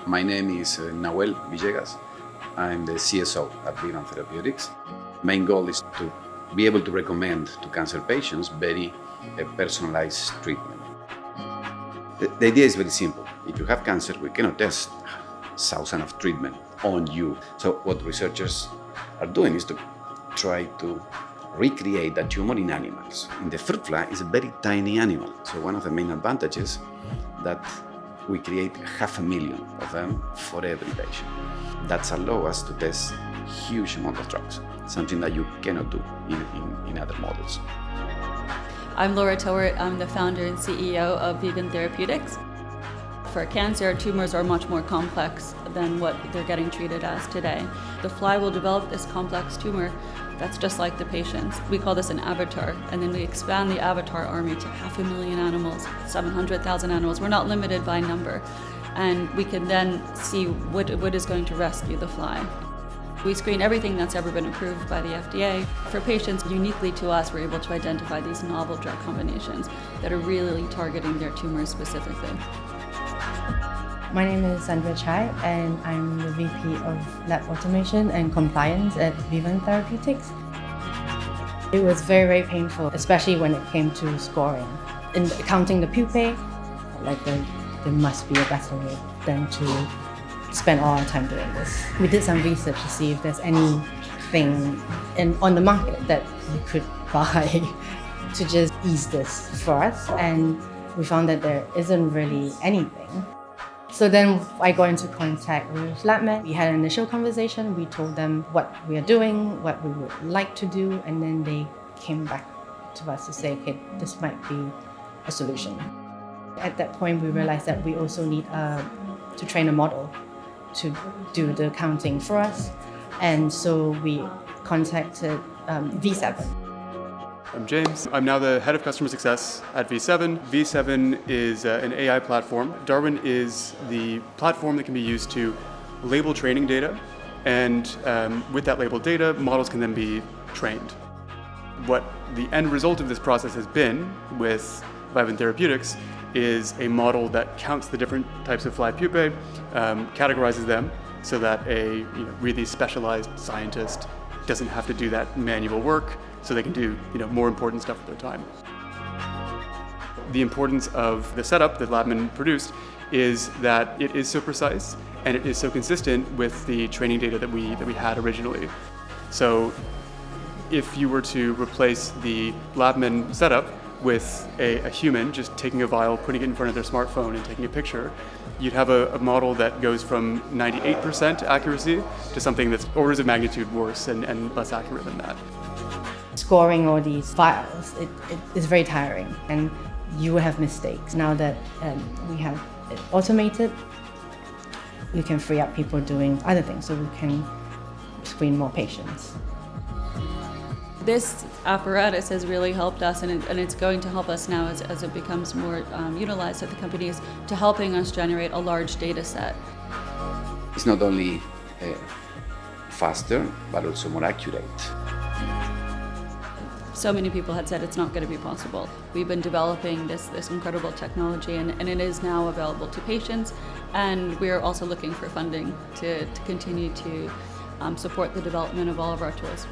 My name is Nahuel Villegas. I'm the CSO at Vivan Therapeutics. Main goal is to be able to recommend to cancer patients very personalized treatment. The idea is very simple. If you have cancer, we cannot test thousands of treatment on you. So what researchers are doing is to try to recreate that tumor in animals. And the fruit fly is a very tiny animal. So one of the main advantages that we create 500,000 of them for every patient. That allows us to test huge amount of drugs, something that you cannot do in other models. I'm Laura Towert. I'm the founder and CEO of Vivan Therapeutics. For cancer, tumors are much more complex than what they're getting treated as today. The fly will develop this complex tumor that's just like the patient's. We call this an avatar, and then we expand the avatar army to 500,000 animals, 700,000 animals. We're not limited by number, and we can then see what is going to rescue the fly. We screen everything that's ever been approved by the FDA. For patients, uniquely to us, we're able to identify these novel drug combinations that are really targeting their tumors specifically. My name is Sandra Chai, and I'm the VP of Lab Automation and Compliance at Vivan Therapeutics. It was very, very painful, especially when it came to scoring. In counting the pupae, there must be a better way than to spend all our time doing this. We did some research to see if there's anything on the market that you could buy to just ease this for us, and we found that there isn't really anything. So then I got into contact with Labman. We had an initial conversation. We told them what we are doing, what we would like to do, and then they came back to us to say, okay, this might be a solution. At that point, we realized that we also need to train a model to do the counting for us. And so we contacted V7. I'm James. I'm now the head of customer success at V7. V7 is an AI platform. Darwin is the platform that can be used to label training data, and with that labeled data, models can then be trained. What the end result of this process has been with Vivan Therapeutics is a model that counts the different types of fly pupae, categorizes them so that a really specialized scientist doesn't have to do that manual work, so they can do more important stuff with their time. The importance of the setup that Labman produced is that it is so precise and it is so consistent with the training data that we had originally. So if you were to replace the Labman setup with a human just taking a vial, putting it in front of their smartphone and taking a picture, you'd have a model that goes from 98% accuracy to something that's orders of magnitude worse and less accurate than that. Scoring all these vials, it is very tiring, and you will have mistakes. Now that we have it automated, we can free up people doing other things, so we can screen more patients. This apparatus has really helped us, and it's going to help us now as it becomes more utilized at the companies, to helping us generate a large data set. It's not only faster, but also more accurate. So many people had said it's not going to be possible. We've been developing this incredible technology, and it is now available to patients, and we're also looking for funding to continue to support the development of all of our tools.